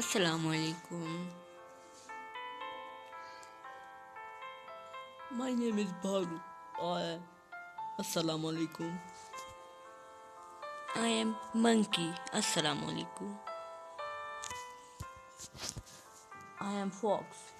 Assalamu alaikum. My name is Bharu. Assalamu alaikum. I am Monkey. Assalamu alaikum. I am Fox.